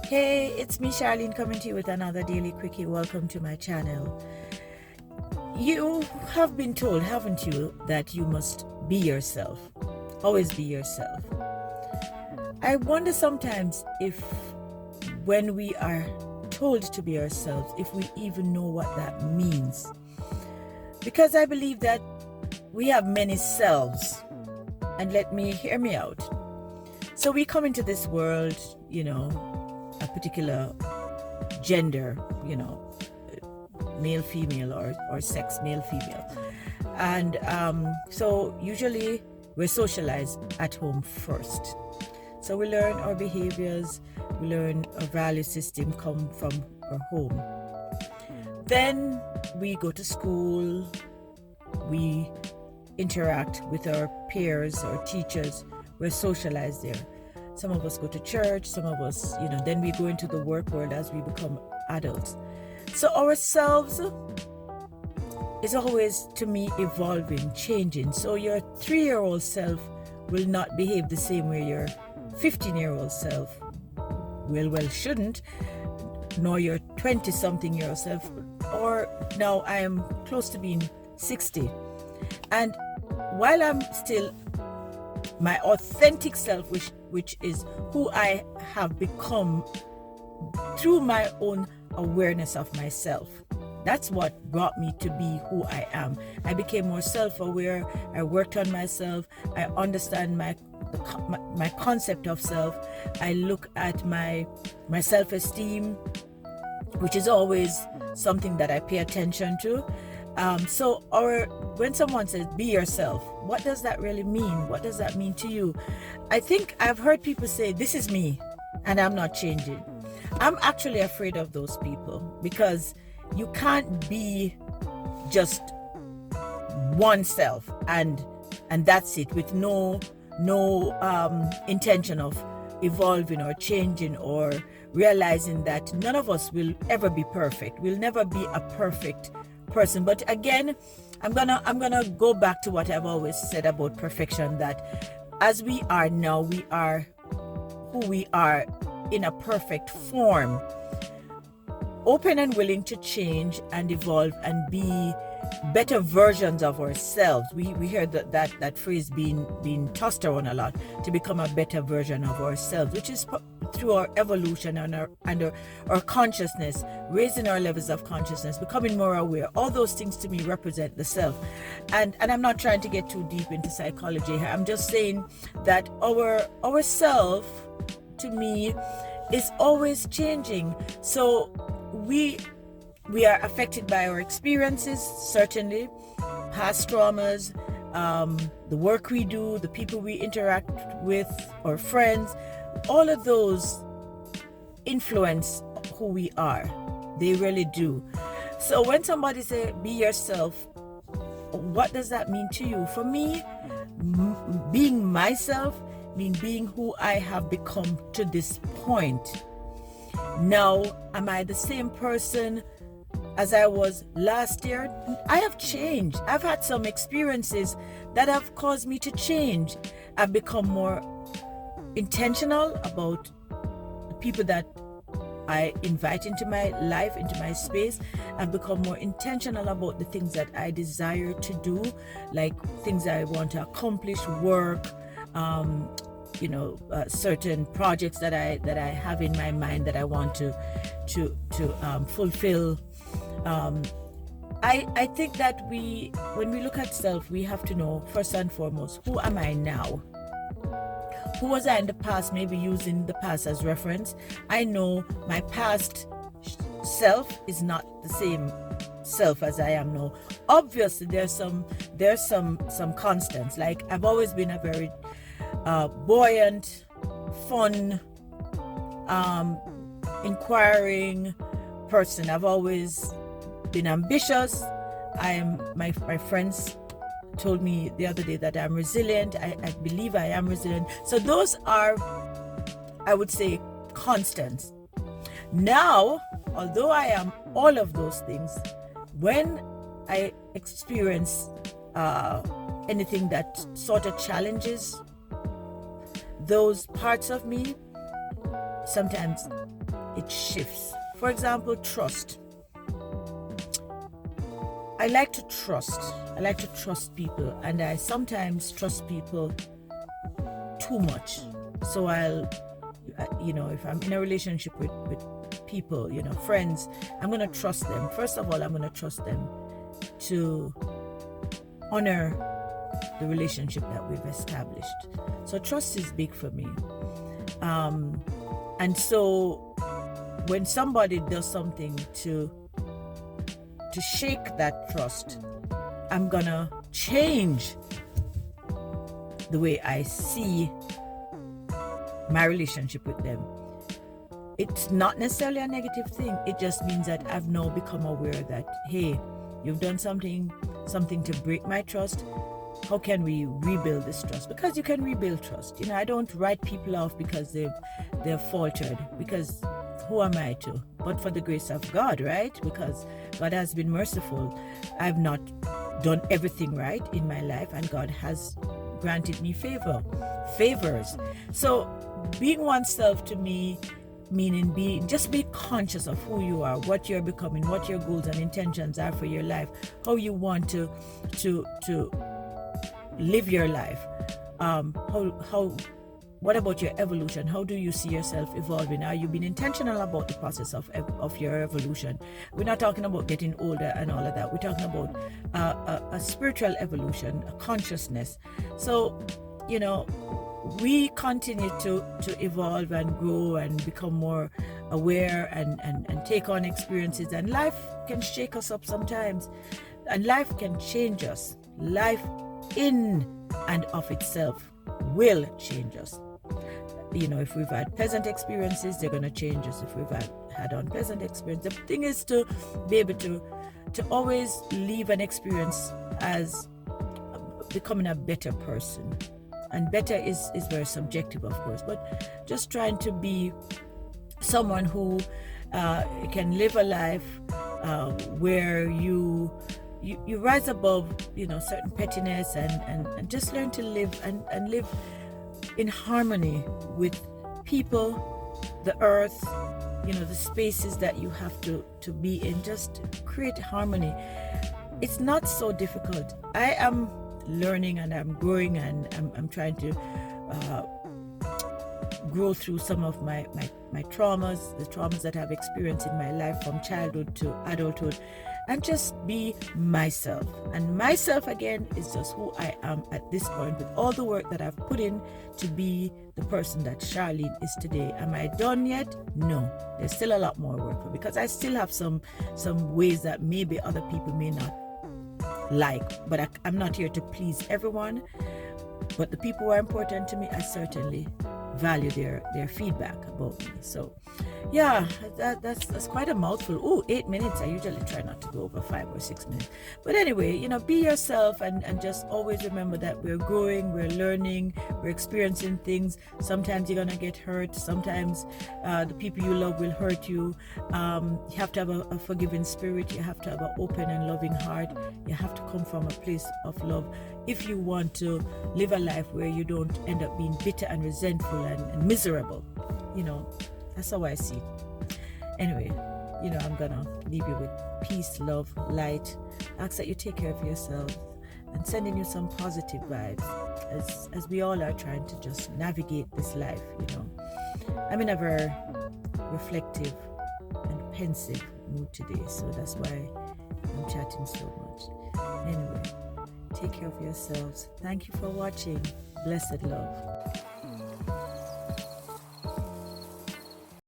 Hey, it's me, Charlene, coming to you with another daily quickie. Welcome to my channel. You have been told, haven't you, that you must be yourself. Always be yourself. I wonder sometimes if when we are told to be ourselves, if we even know what that means. Because I believe that we have many selves. And hear me out. So we come into this world, a particular gender, male, female, or sex, male, female. And so usually we're socialized at home first. So we learn our behaviors, we learn our value system come from our home. Then we go to school, we interact with our peers or teachers, we're socialized there. Some of us go to church, some of us, then we go into the work world as we become adults. So ourselves is always, to me, evolving, changing. So your 3-year-old self will not behave the same way your 15-year-old self shouldn't, nor your 20-something-year-old self, or now I am close to being 60. And while I'm still my authentic self, which is who I have become through my own awareness of myself. That's what brought me to be who I am. I became more self-aware. I worked on myself. I understand my concept of self. I look at my self-esteem, which is always something that I pay attention to. When someone says be yourself, what does that really mean? What does that mean to you? I think I've heard people say, this is me and I'm not changing. I'm actually afraid of those people because you can't be just oneself and that's it, with no intention of evolving or changing or realizing that none of us will ever be perfect. We'll never be a perfect person. But again, I'm gonna go back to what I've always said about perfection, that as we are now, we are who we are in a perfect form, open and willing to change and evolve and be better versions of ourselves. We hear that phrase being tossed around a lot, to become a better version of ourselves, which is through our evolution and our consciousness, raising our levels of consciousness, becoming more aware. All those things to me represent the self. And I'm not trying to get too deep into psychology here. I'm just saying that our self, to me, is always changing. So we are affected by our experiences, certainly, past traumas, the work we do, the people we interact with, our friends. All of those influence who we are. They really do. So when somebody says be yourself, what does that mean to you? For me, being myself means being who I have become to this point. Now, am I the same person as I was last year? I have changed. I've had some experiences that have caused me to change. I've become more intentional about the people that I invite into my life, into my space. I've become more intentional about the things that I desire to do, like things I want to accomplish, work, certain projects that I have in my mind that I want to fulfill. I think that when we look at self, we have to know first and foremost, who am I now? Who was I in the past? Maybe using the past as reference. I know my past self is not the same self as I am now. Obviously, there's some constants. Like, I've always been a very buoyant, fun, inquiring person. I've always been ambitious. My friends told me the other day that I'm resilient. I believe I am resilient. So those are, I would say, constants. Now, although I am all of those things, when I experience anything that sort of challenges those parts of me, sometimes it shifts. For example, trust. I like to trust. I like to trust people, and I sometimes trust people too much. So I'll, if I'm in a relationship with people, friends, I'm going to trust them. First of all, I'm going to trust them to honor the relationship that we've established. So trust is big for me. And so when somebody does something to shake that trust, I'm gonna change the way I see my relationship with them. It's not necessarily a negative thing. It just means that I've now become aware that, hey, you've done something to break my trust. How can we rebuild this trust? Because you can rebuild trust. I don't write people off because they've faltered, because who am I to? But for the grace of God, right? Because God has been merciful. I've not done everything right in my life, and God has granted me favors. So being oneself to me, meaning be conscious of who you are, what you're becoming, what your goals and intentions are for your life, how you want to live your life. What about your evolution? How do you see yourself evolving? Are you being intentional about the process of your evolution? We're not talking about getting older and all of that. We're talking about a spiritual evolution, a consciousness. So, we continue to evolve and grow and become more aware and take on experiences. And life can shake us up sometimes. And life can change us. Life in and of itself will change us. If we've had pleasant experiences, they're going to change us. If we've had unpleasant experiences, the thing is to be able to always leave an experience as becoming a better person. And better is very subjective, of course, but just trying to be someone who can live a life where you rise above certain pettiness and just learn to live and live in harmony with people, the earth, the spaces that you have to be in. Just create harmony. It's not so difficult. I am learning and I'm growing, and I'm trying to grow through some of my traumas, the traumas that I've experienced in my life from childhood to adulthood, and just be myself. And myself, again, is just who I am at this point, with all the work that I've put in to be the person that Charlene is today. Am I done yet? No. There's still a lot more work for me, because I still have some ways that maybe other people may not like, but I'm not here to please everyone. But the people who are important to me, I certainly value their feedback about me. So yeah, that's quite a mouthful. Ooh, 8 minutes. I usually try not to go over 5 or 6 minutes. But anyway, be yourself and just always remember that we're growing, we're learning, we're experiencing things. Sometimes you're gonna get hurt. Sometimes the people you love will hurt you. You have to have a forgiving spirit. You have to have an open and loving heart. You have to come from a place of love if you want to live a life where you don't end up being bitter and resentful and miserable. That's how I see it. Anyway, I'm gonna leave you with peace, love, light. Ask that you take care of yourself, and sending you some positive vibes as we all are trying to just navigate this life. I'm in a very reflective and pensive mood today, so that's why I'm chatting so much. Anyway, take care of yourselves. Thank you for watching. Blessed love.